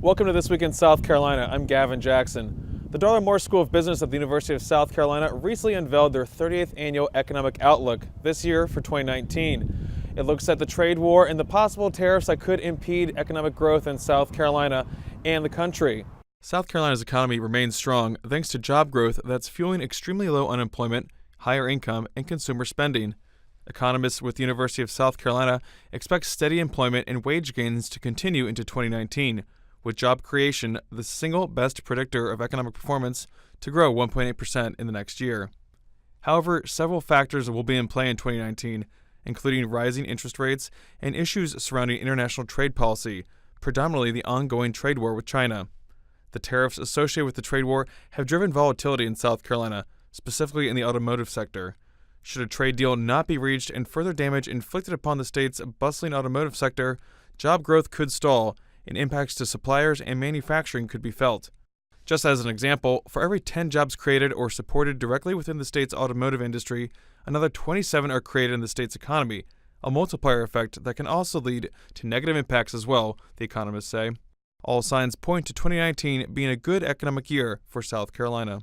Welcome to This Week in South Carolina. I'm Gavin Jackson. The Darla Moore School of Business at the University of South Carolina recently unveiled their 30th annual economic outlook this year for 2019. It looks at the trade war and the possible tariffs that could impede economic growth in South Carolina and the country. South Carolina's economy remains strong thanks to job growth that's fueling extremely low unemployment, higher income, and consumer spending. Economists with the University of South Carolina expect steady employment and wage gains to continue into 2019, with job creation the single best predictor of economic performance to grow 1.8% in the next year. However, several factors will be in play in 2019, including rising interest rates and issues surrounding international trade policy, predominantly the ongoing trade war with China. The tariffs associated with the trade war have driven volatility in South Carolina, specifically in the automotive sector. Should a trade deal not be reached and further damage inflicted upon the state's bustling automotive sector, job growth could stall, and impacts to suppliers and manufacturing could be felt. Just as an example, for every 10 jobs created or supported directly within the state's automotive industry, another 27 are created in the state's economy, a multiplier effect that can also lead to negative impacts as well, the economists say. All signs point to 2019 being a good economic year for South Carolina.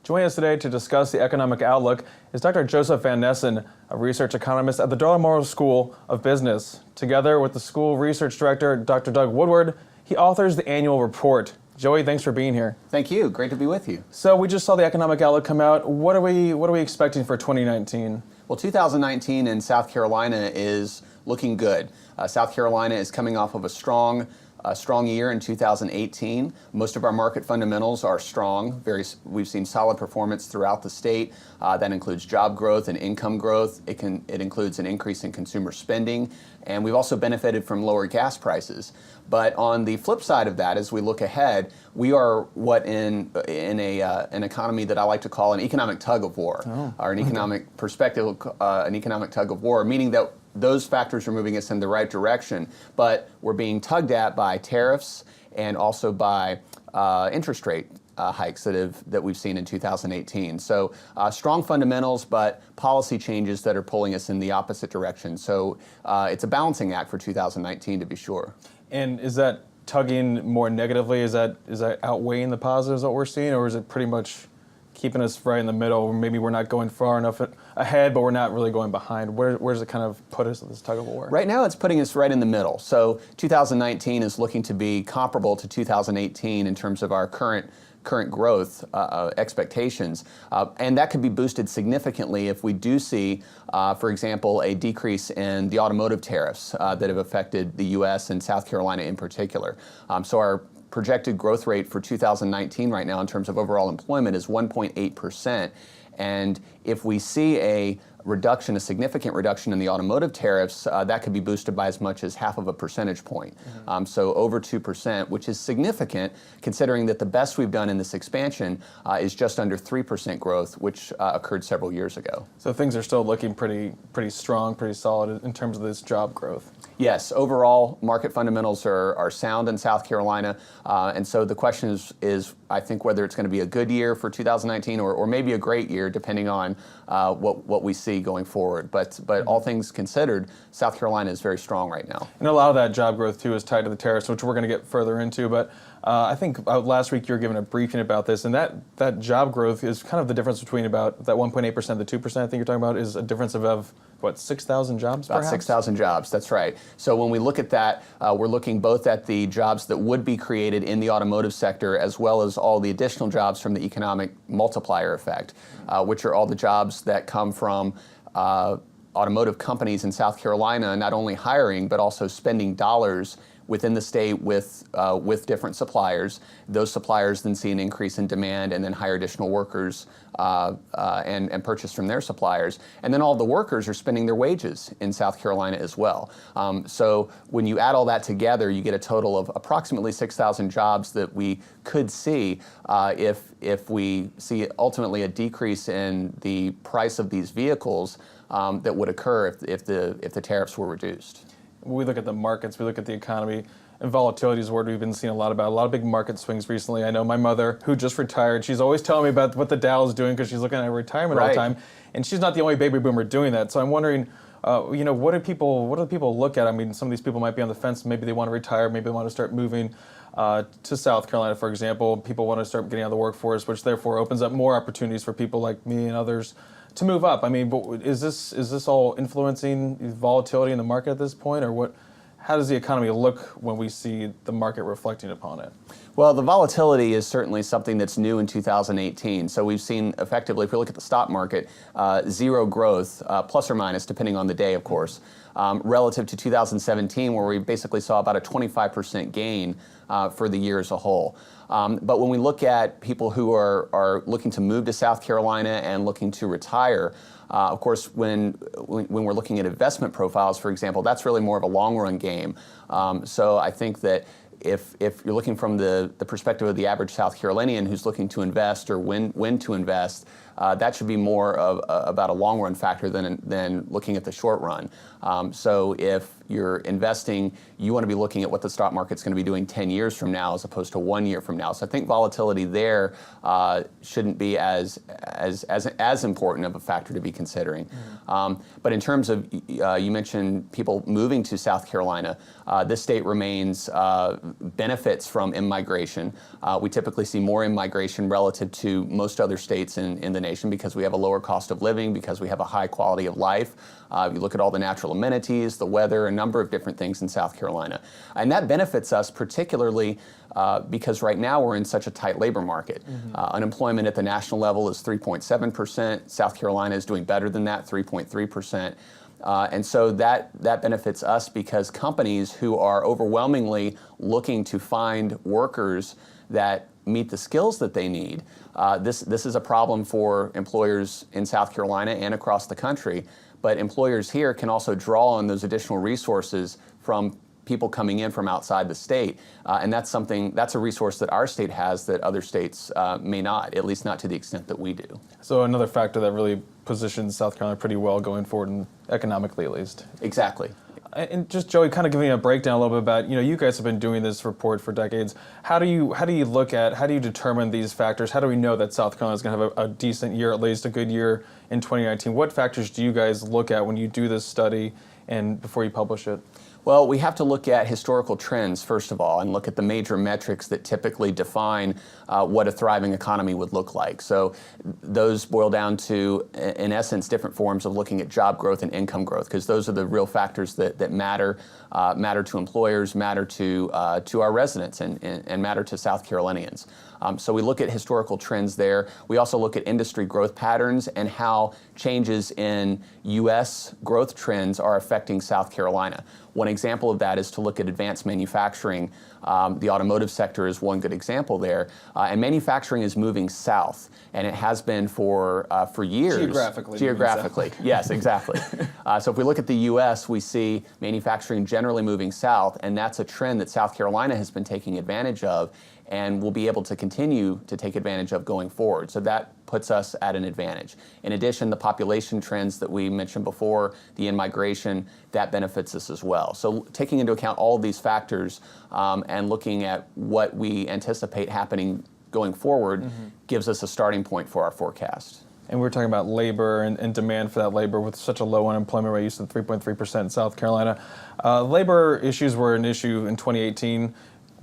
Joining us today to discuss the economic outlook is Dr. Joey Von Nessen, a research economist at the Darla Moore School of Business. Together with the school research director, Dr. Doug Woodward, he authors the annual report. Joey, thanks for being here. Thank you. Great to be with you. So we just saw the economic outlook come out. What are we expecting for 2019? Well, 2019 in South Carolina is looking good. South Carolina is coming off of a strong year in 2018. Most of our market fundamentals are strong. We've seen solid performance throughout the state. That includes job growth and income growth. It includes an increase in consumer spending, and we've also benefited from lower gas prices. But on the flip side of that, as we look ahead, we are in an economy that I like to call an economic tug of war, or an economic perspective, an economic tug of war, meaning that those factors are moving us in the right direction, but we're being tugged at by tariffs and also by interest rate hikes that we've seen in 2018. So strong fundamentals, but policy changes that are pulling us in the opposite direction. So it's a balancing act for 2019 to be sure. And is that tugging more negatively? Is that outweighing the positives that we're seeing, or is it pretty much keeping us right in the middle? Maybe we're not going far enough ahead, but we're not really going behind. Where does it kind of put us in this tug of war? Right now, it's putting us right in the middle. So 2019 is looking to be comparable to 2018 in terms of our current growth expectations. And that could be boosted significantly if we do see, for example, a decrease in the automotive tariffs that have affected the U.S. and South Carolina in particular. So our projected growth rate for 2019 right now in terms of overall employment is 1.8%. And if we see a significant reduction in the automotive tariffs, that could be boosted by as much as half of a percentage point. So over 2%, which is significant considering that the best we've done in this expansion is just under 3% growth, which occurred several years ago. So things are still looking pretty strong, pretty solid in terms of this job growth. Yes, overall market fundamentals are sound in South Carolina, and so the question is I think whether it's going to be a good year for 2019 or maybe a great year depending on what we see going forward. But all things considered, South Carolina is very strong right now. And a lot of that job growth too is tied to the tariffs, which we're going to get further into. But I think last week you were given a briefing about this, and that job growth is kind of the difference between about that 1.8%, the 2% I think you're talking about is a difference of what, 6,000 jobs About perhaps? 6,000 jobs, that's right. So when we look at that, we're looking both at the jobs that would be created in the automotive sector as well as all the additional jobs from the economic multiplier effect, which are all the jobs that come from automotive companies in South Carolina not only hiring but also spending dollars within the state with different suppliers. Those suppliers then see an increase in demand and then hire additional workers and purchase from their suppliers. And then all the workers are spending their wages in South Carolina as well. So when you add all that together, you get a total of approximately 6,000 jobs that we could see if we see ultimately a decrease in the price of these vehicles that would occur if the tariffs were reduced. We look at the markets, we look at the economy, and volatility is a word we've been seeing a lot about. A lot of big market swings recently. I know my mother, who just retired, she's always telling me about what the Dow is doing because she's looking at retirement all the time. And she's not the only baby boomer doing that. So I'm wondering, What do people look at? I mean, some of these people might be on the fence. Maybe they want to retire. Maybe they want to start moving to South Carolina, for example. People want to start getting out of the workforce, which therefore opens up more opportunities for people like me and others to move up. I mean, but is this all influencing volatility in the market at this point, or what? How does the economy look when we see the market reflecting upon it? Well, the volatility is certainly something that's new in 2018. So we've seen effectively, if we look at the stock market, zero growth, plus or minus, depending on the day, of course, relative to 2017, where we basically saw about a 25% gain for the year as a whole. But when we look at people who are looking to move to South Carolina and looking to retire, of course, when we're looking at investment profiles, for example, that's really more of a long-run game. So I think that if you're looking from the perspective of the average South Carolinian who's looking to invest or when to invest, that should be more about a long-run factor than looking at the short run. So if you're investing, you want to be looking at what the stock market's going to be doing 10 years from now as opposed to 1 year from now. So I think volatility there shouldn't be as important of a factor to be considering. Mm-hmm. But in terms of, you mentioned people moving to South Carolina, this state remains benefits from immigration. We typically see more immigration relative to most other states in the nation because we have a lower cost of living, because we have a high quality of life. You look at all the natural amenities, the weather, a number of different things in South Carolina. And that benefits us particularly because right now we're in such a tight labor market. Mm-hmm. Unemployment at the national level is 3.7%. South Carolina is doing better than that, 3.3%. And so that benefits us because companies who are overwhelmingly looking to find workers that meet the skills that they need, this is a problem for employers in South Carolina and across the country. But employers here can also draw on those additional resources from people coming in from outside the state. And that's a resource that our state has that other states may not, at least not to the extent that we do. So another factor that really positions South Carolina pretty well going forward, and economically at least. Exactly. And just Joey, kind of giving a breakdown a little bit about, you guys have been doing this report for decades. How do you determine these factors? How do we know that South Carolina is going to have a decent year, at least a good year in 2019? What factors do you guys look at when you do this study and before you publish it? Well, we have to look at historical trends, first of all, and look at the major metrics that typically define what a thriving economy would look like. So those boil down to, in essence, different forms of looking at job growth and income growth, because those are the real factors that matter to employers, matter to our residents, and matter to South Carolinians. So we look at historical trends there. We also look at industry growth patterns and how changes in U.S. growth trends are affecting South Carolina. One example of that is to look at advanced manufacturing. The automotive sector is one good example there. And manufacturing is moving south, and it has been for years. Geographically, yes, exactly. So if we look at the U.S., we see manufacturing generally moving south, and that's a trend that South Carolina has been taking advantage of and will be able to continue to take advantage of going forward. So that puts us at an advantage. In addition, the population trends that we mentioned before, the in-migration, that benefits us as well. So taking into account all of these factors and looking at what we anticipate happening going forward gives us a starting point for our forecast. And we're talking about labor and demand for that labor with such a low unemployment rate, you said 3.3% in South Carolina. Labor issues were an issue in 2018,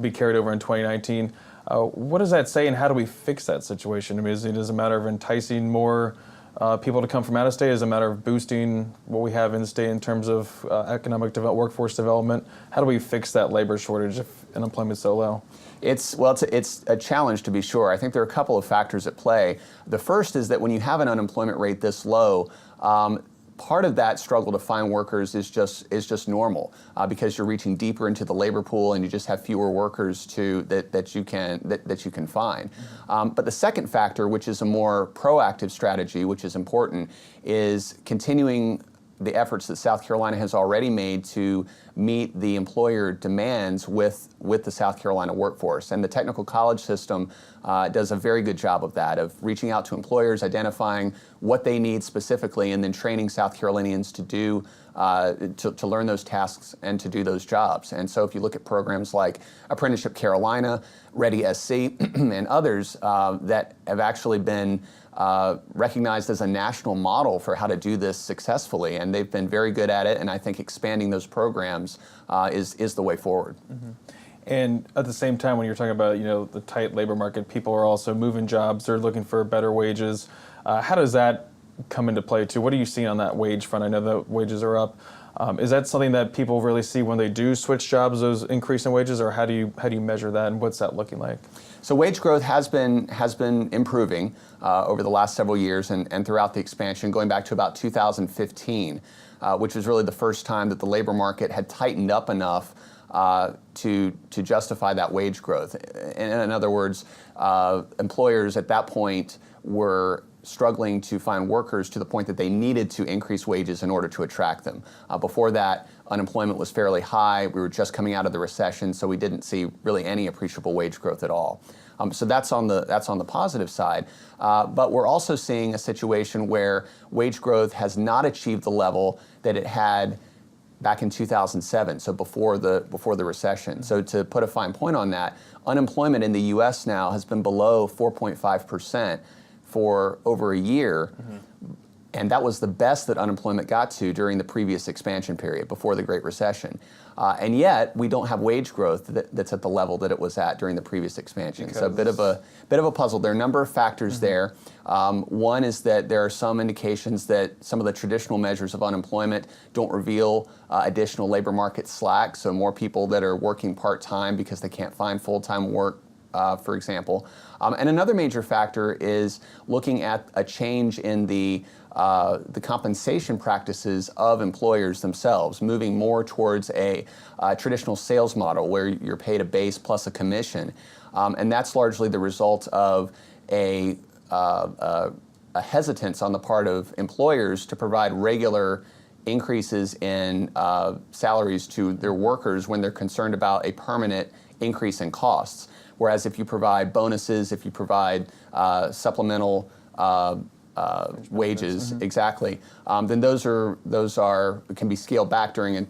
be carried over in 2019. What does that say, and how do we fix that situation? I mean, is it a matter of enticing more people to come from out of state? Is it a matter of boosting what we have in state in terms of economic workforce development? How do we fix that labor shortage if unemployment is so low? It's a challenge, to be sure. I think there are a couple of factors at play. The first is that when you have an unemployment rate this low, part of that struggle to find workers is just normal because you're reaching deeper into the labor pool and you just have fewer workers that you can find. But the second factor, which is a more proactive strategy, which is important, is continuing the efforts that South Carolina has already made to meet the employer demands with the South Carolina workforce. And the technical college system does a very good job of that, of reaching out to employers, identifying what they need specifically, and then training South Carolinians to do to learn those tasks and to do those jobs. And so if you look at programs like Apprenticeship Carolina, Ready SC, and others that have actually been recognized as a national model for how to do this successfully, and they've been very good at it, and I think expanding those programs is the way forward. Mm-hmm. And at the same time, when you're talking about the tight labor market, people are also moving jobs, they're looking for better wages. How does that come into play too? What are you seeing on that wage front? I know the wages are up. Is that something that people really see when they do switch jobs, those increase in wages, or how do you measure that, and what's that looking like? So wage growth has been improving over the last several years and throughout the expansion, going back to about 2015, which was really the first time that the labor market had tightened up enough to justify that wage growth. In other words, employers at that point were struggling to find workers to the point that they needed to increase wages in order to attract them. Before that, unemployment was fairly high. We were just coming out of the recession, so we didn't see really any appreciable wage growth at all. So that's on the positive side. But we're also seeing a situation where wage growth has not achieved the level that it had back in 2007, so before the recession. So to put a fine point on that, unemployment in the U.S. now has been below 4.5% for over a year, and that was the best that unemployment got to during the previous expansion period before the Great Recession. And yet we don't have wage growth that's at the level that it was at during the previous expansion. So a bit of a puzzle. There are a number of factors there. One is that there are some indications that some of the traditional measures of unemployment don't reveal additional labor market slack. So more people that are working part-time because they can't find full-time work, for example. And another major factor is looking at a change in the compensation practices of employers themselves, moving more towards a traditional sales model where you're paid a base plus a commission. And that's largely the result of a hesitance on the part of employers to provide regular increases in salaries to their workers when they're concerned about a permanent increase in costs. Whereas if you provide bonuses, if you provide supplemental wages, exactly, then those can be scaled back during an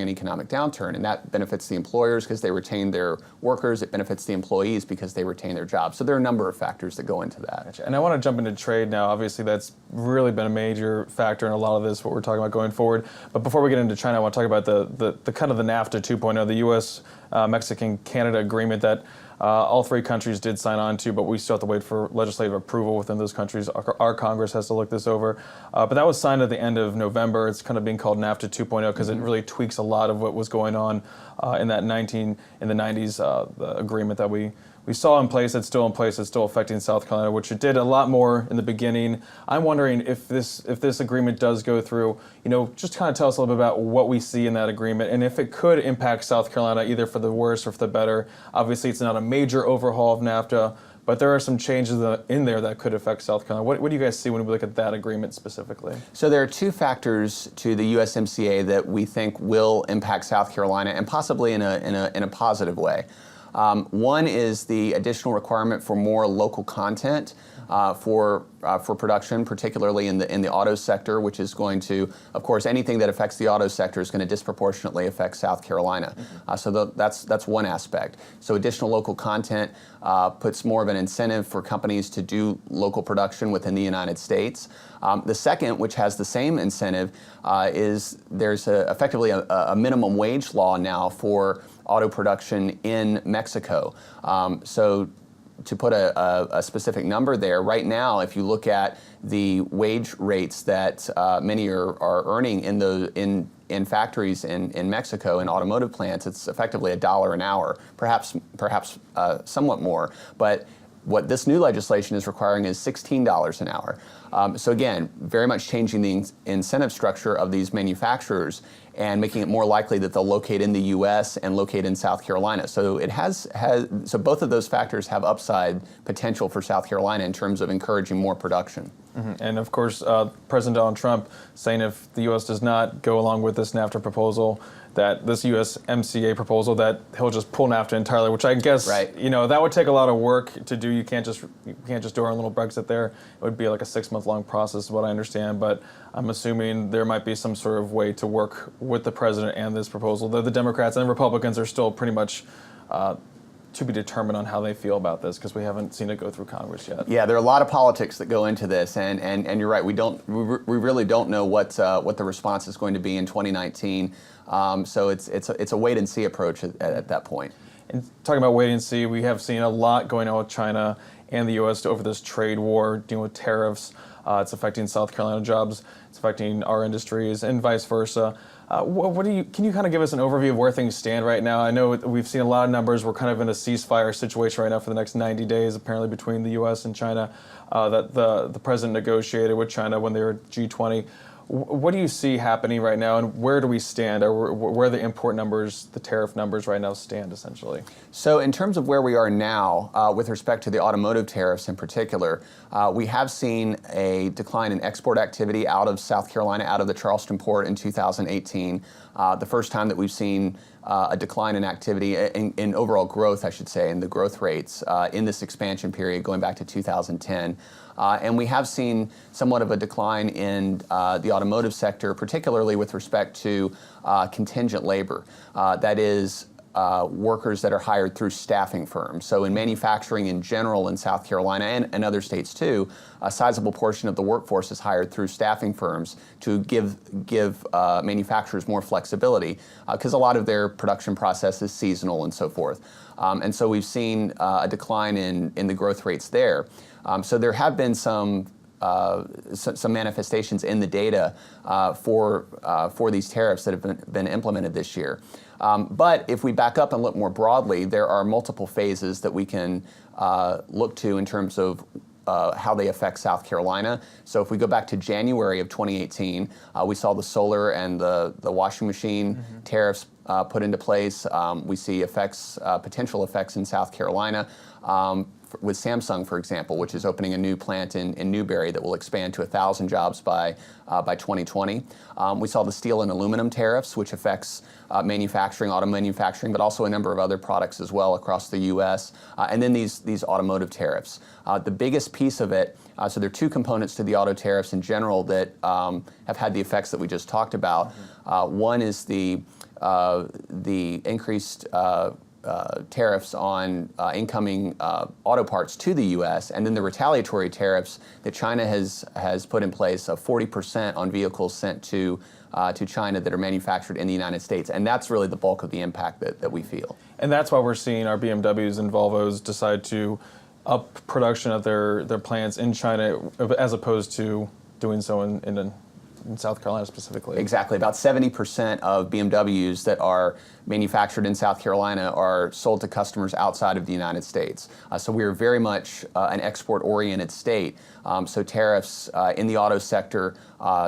economic downturn, and that benefits the employers because they retain their workers. It benefits the employees because they retain their jobs. So there are a number of factors that go into that. Gotcha. And I want to jump into trade now. Obviously, that's really been a major factor in a lot of this, what we're talking about going forward. But before we get into China, I want to talk about the kind of the NAFTA 2.0, the U.S. Mexican-Canada agreement that all three countries did sign on to, but we still have to wait for legislative approval within those countries. Our Congress has to look this over. But that was signed at the end of November. It's kind of being called NAFTA 2.0 because it really tweaks a lot of what was going on in the 90s, the agreement that we saw in place. It's still in place. It's still affecting South Carolina, which it did a lot more in the beginning. I'm wondering if this agreement does go through, just kind of tell us a little bit about what we see in that agreement and if it could impact South Carolina either for the worse or for the better. Obviously, it's not a major overhaul of NAFTA, but there are some changes in there that could affect South Carolina. What do you guys see when we look at that agreement specifically? So there are two factors to the USMCA that we think will impact South Carolina, and possibly in a positive way. One is the additional requirement for more local content for production, particularly in the auto sector, which is going to, of course, anything that affects the auto sector is going to disproportionately affect South Carolina. So that's one aspect. So additional local content puts more of an incentive for companies to do local production within the United States. The second, which has the same incentive, is there's effectively a minimum wage law now for auto production in Mexico. So to put a specific number there, right now, if you look at the wage rates that many are earning in factories in Mexico, in automotive plants, it's effectively $1 an hour, perhaps somewhat more. But what this new legislation is requiring is $16 an hour. So again, very much changing the incentive structure of these manufacturers and making it more likely that they'll locate in the U.S. and locate in South Carolina. So so both of those factors have upside potential for South Carolina in terms of encouraging more production. And of course, President Donald Trump saying if the U.S. does not go along with this NAFTA proposal, that this USMCA proposal, that he'll just pull NAFTA entirely, which I guess, Right. that would take a lot of work to do. You can't just do our little Brexit there. It would be like a 6-month-long process, is what I understand. But I'm assuming there might be some sort of way to work with the president and this proposal. The Democrats and Republicans are still pretty much to be determined on how they feel about this, because we haven't seen it go through Congress yet. Yeah, there are a lot of politics that go into this, and you're right. We really don't know what the response is going to be in 2019. So it's a wait and see approach at that point. And talking about wait and see, we have seen a lot going on with China and the U.S. over this trade war, dealing with tariffs. It's affecting South Carolina jobs. It's affecting our industries, and vice versa. Can you kind of give us an overview of where things stand right now? I know we've seen a lot of numbers. We're kind of in a ceasefire situation right now for the next 90 days, apparently, between the U.S. and China, that the president negotiated with China when they were G20. What do you see happening right now, and where do we stand, or where the import numbers, the tariff numbers right now stand, essentially? So in terms of where we are now, with respect to the automotive tariffs in particular, we have seen a decline in export activity out of South Carolina, out of the Charleston port in 2018. The first time that we've seen a decline in activity, in overall growth, I should say, in the growth rates in this expansion period going back to 2010. And we have seen somewhat of a decline in the automotive sector, particularly with respect to contingent labor. That is, workers that are hired through staffing firms. So in manufacturing in general in South Carolina and other states too, a sizable portion of the workforce is hired through staffing firms to give manufacturers more flexibility, because a lot of their production process is seasonal and so forth. And so we've seen a decline in the growth rates there. So there have been some manifestations in the data for these tariffs that have been implemented this year. But if we back up and look more broadly, there are multiple phases that we can look to in terms of how they affect South Carolina. So if we go back to January of 2018, we saw the solar and the washing machine tariffs put into place. We see potential effects in South Carolina. With Samsung, for example, which is opening a new plant in Newberry that will expand to 1,000 jobs by 2020. We saw the steel and aluminum tariffs, which affects manufacturing, auto manufacturing, but also a number of other products as well across the U.S. And then these automotive tariffs. The biggest piece of it, so there are two components to the auto tariffs in general that have had the effects that we just talked about. One is the increased tariffs on incoming auto parts to the U.S., and then the retaliatory tariffs that China has put in place of 40% on vehicles sent to China that are manufactured in the United States. And that's really the bulk of the impact that we feel. And that's why we're seeing our BMWs and Volvos decide to up production of their plants in China, as opposed to doing so in South Carolina specifically. Exactly. About 70% of BMWs that are manufactured in South Carolina are sold to customers outside of the United States. So we are very much an export-oriented state. So tariffs in the auto sector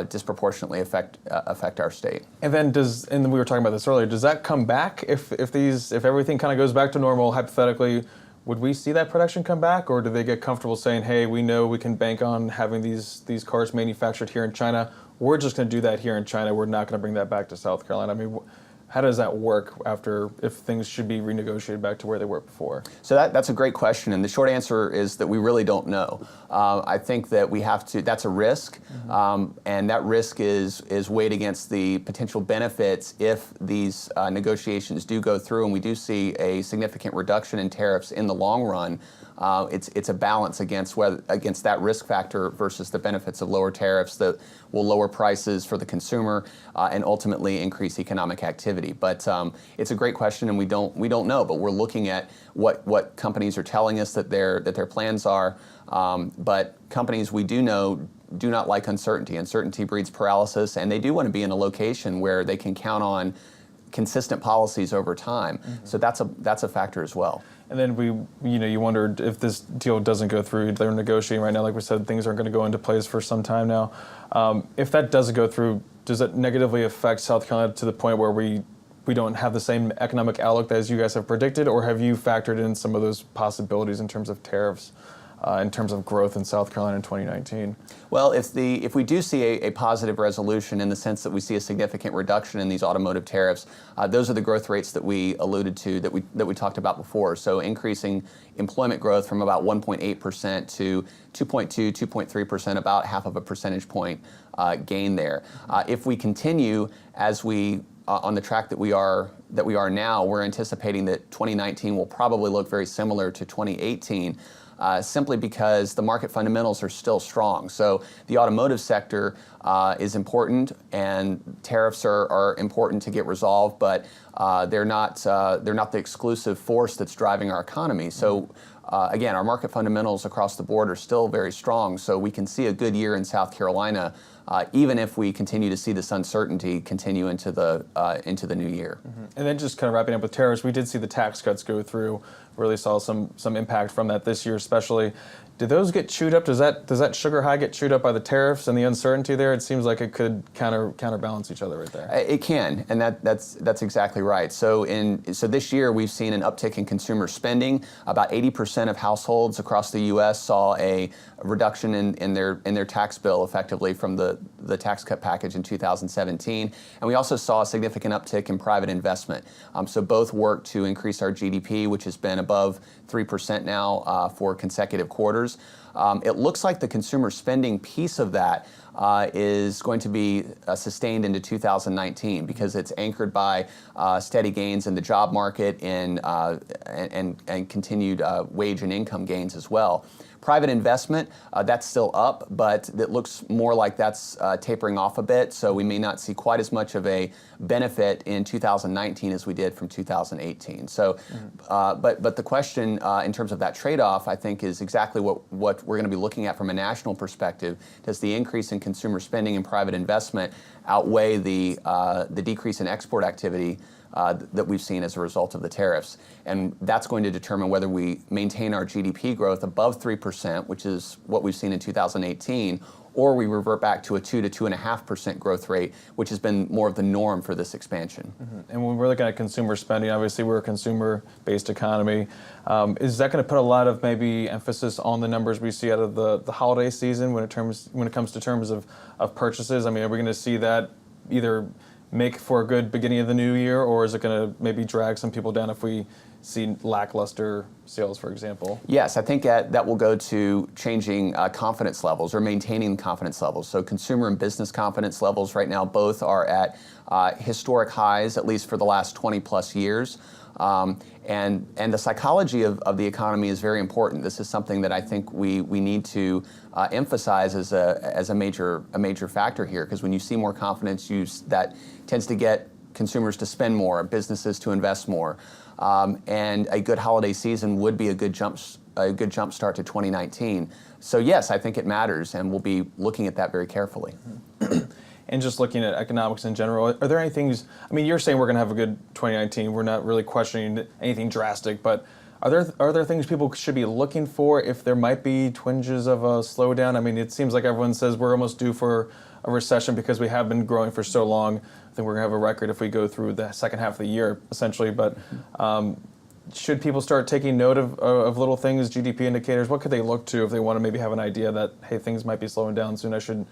disproportionately affect our state. And then and we were talking about this earlier, does that come back if everything kind of goes back to normal, hypothetically? Would we see that production come back, or do they get comfortable saying, hey, we know we can bank on having these cars manufactured here in China. We're just going to do that here in China. We're not going to bring that back to South Carolina. I mean, how does that work if things should be renegotiated back to where they were before? So that's a great question, and the short answer is that we really don't know. I think that we have to. That's a risk, and that risk is weighed against the potential benefits if these negotiations do go through, and we do see a significant reduction in tariffs in the long run. It's a balance against that risk factor versus the benefits of lower tariffs that will lower prices for the consumer and ultimately increase economic activity. But it's a great question, and we don't know. But we're looking at what companies are telling us that their plans are. But companies we do know do not like uncertainty. Uncertainty breeds paralysis, and they do want to be in a location where they can count on consistent policies over time. So that's a factor as well. And then you wondered if this deal doesn't go through. They're negotiating right now. Like we said, things aren't going to go into place for some time now. If that doesn't go through, does it negatively affect South Carolina to the point where we don't have the same economic outlook as you guys have predicted, or have you factored in some of those possibilities in terms of tariffs in terms of growth in South Carolina in 2019? Well, if we do see a positive resolution in the sense that we see a significant reduction in these automotive tariffs, those are the growth rates that we alluded to, that we talked about before. So increasing employment growth from about 1.8% to 2.2, 2.3%, about half of a percentage point gain there. If we continue as we on the track that we are now, we're anticipating that 2019 will probably look very similar to 2018. Simply because the market fundamentals are still strong. So the automotive sector is important, and tariffs are important to get resolved, but they're not the exclusive force that's driving our economy. So again, our market fundamentals across the board are still very strong. So we can see a good year in South Carolina, even if we continue to see this uncertainty continue into the new year. And then just kind of wrapping up with tariffs, we did see the tax cuts go through. Really saw some impact from that this year, especially. Did those get chewed up? Does that sugar high get chewed up by the tariffs and the uncertainty there? It seems like it could counterbalance each other right there. It can, and that's exactly right. So this year we've seen an uptick in consumer spending. About 80% of households across the U.S. saw a reduction in their tax bill effectively from the tax cut package in 2017, and we also saw a significant uptick in private investment. So both work to increase our GDP, which has been above 3% now for consecutive quarters. It looks like the consumer spending piece of that is going to be sustained into 2019 because it's anchored by steady gains in the job market and continued wage and income gains as well. Private investment, that's still up, but it looks more like that's tapering off a bit, so we may not see quite as much of a benefit in 2019 as we did from 2018. So, but the question in terms of that trade-off, I think, is exactly what we're going to be looking at from a national perspective. Does the increase in consumer spending and private investment outweigh the decrease in export activity that we've seen as a result of the tariffs? And that's going to determine whether we maintain our GDP growth above 3%, which is what we've seen in 2018, or we revert back to a 2 to 2.5% growth rate, which has been more of the norm for this expansion. And when we're looking at consumer spending, obviously we're a consumer-based economy. Is that going to put a lot of maybe emphasis on the numbers we see out of the holiday season when it comes to terms of purchases? I mean, are we going to see that either make for a good beginning of the new year, or is it going to maybe drag some people down if we see lackluster sales, for example? Yes, I think that will go to changing confidence levels or maintaining confidence levels. So consumer and business confidence levels right now both are at historic highs, at least for the last 20 plus years. And the psychology of the economy is very important. This is something that I think we need to emphasize as a major factor here, because when you see more confidence, that tends to get consumers to spend more, businesses to invest more, and a good holiday season would be a good jump start to 2019. So yes, I think it matters, and we'll be looking at that very carefully. And just looking at economics in general, are there any things, I mean, you're saying we're going to have a good 2019, we're not really questioning anything drastic, but are there things people should be looking for if there might be twinges of a slowdown? I mean, it seems like everyone says we're almost due for a recession because we have been growing for so long. I think we're going to have a record if we go through the second half of the year, essentially, but should people start taking note of little things, GDP indicators? What could they look to if they want to maybe have an idea that, hey, things might be slowing down soon, I should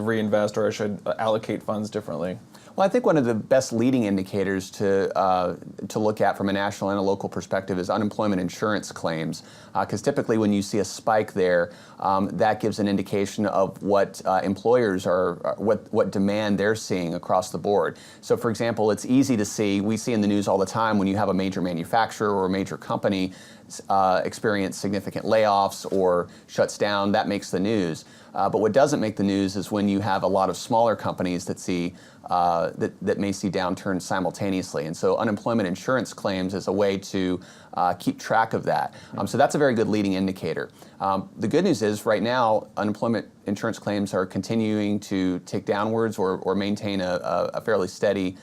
reinvest, or I should allocate funds differently? Well, I think one of the best leading indicators to look at from a national and a local perspective is unemployment insurance claims, because typically when you see a spike there, that gives an indication of what employers are, what demand they're seeing across the board. So, for example, it's easy to see, we see in the news all the time when you have a major manufacturer or a major company experience significant layoffs or shuts down, that makes the news. But what doesn't make the news is when you have a lot of smaller companies that see that may see downturns simultaneously. And so unemployment insurance claims is a way to keep track of that. So that's a very good leading indicator. The good news is right now unemployment insurance claims are continuing to tick downwards or maintain a fairly steady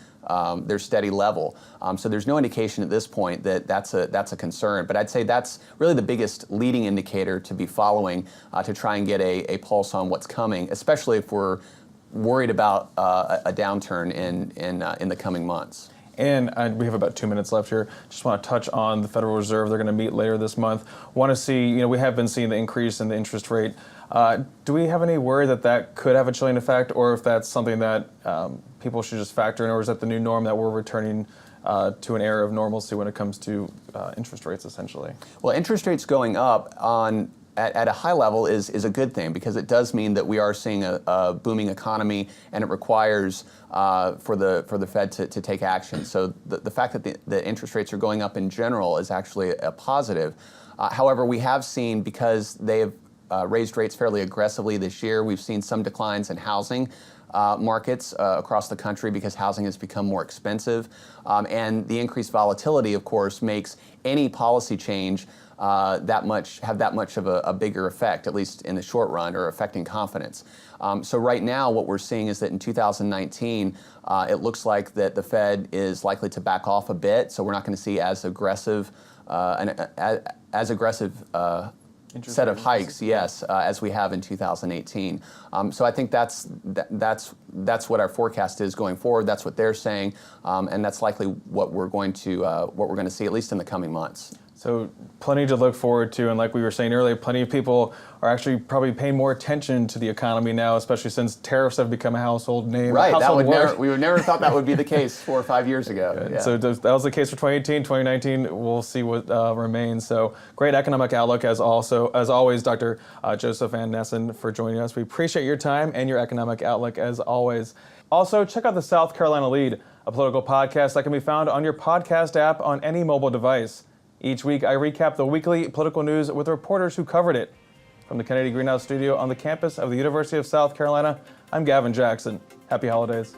their steady level. So there's no indication at this point that that's a concern. But I'd say that's really the biggest leading indicator to be following to try and get a pulse on what's coming, especially if we're worried about a downturn in the coming months. And we have about 2 minutes left here. Just want to touch on the Federal Reserve. They're going to meet later this month. Want to see, we have been seeing the increase in the interest rate. Do we have any worry that that could have a chilling effect, or if that's something that people should just factor in, or is that the new norm that we're returning to an era of normalcy when it comes to interest rates, essentially? Well, interest rates going up at a high level is a good thing, because it does mean that we are seeing a booming economy, and it requires for the Fed to take action. So the fact that the interest rates are going up in general is actually a positive. However, we have seen, because they have raised rates fairly aggressively this year, we've seen some declines in housing markets across the country, because housing has become more expensive. And the increased volatility, of course, makes any policy change have that much of a bigger effect, at least in the short run, or affecting confidence. So right now, what we're seeing is that in 2019, it looks like that the Fed is likely to back off a bit. So we're not going to see as aggressive set of hikes, yes, as we have in 2018. So I think that's what our forecast is going forward. That's what they're saying, and that's likely what we're going to see, at least in the coming months. So plenty to look forward to, and like we were saying earlier, plenty of people are actually probably paying more attention to the economy now, especially since tariffs have become a household name. Right, we would never thought that would be the case 4 or 5 years ago. Yeah. So that was the case for 2018, 2019. We'll see what remains. So great economic outlook as always, Dr. Joseph Van Nessen, for joining us. We appreciate your time and your economic outlook as always. Also, check out the South Carolina Lead, a political podcast that can be found on your podcast app on any mobile device. Each week, I recap the weekly political news with reporters who covered it. From the Kennedy Greenhouse studio on the campus of the University of South Carolina, I'm Gavin Jackson. Happy holidays.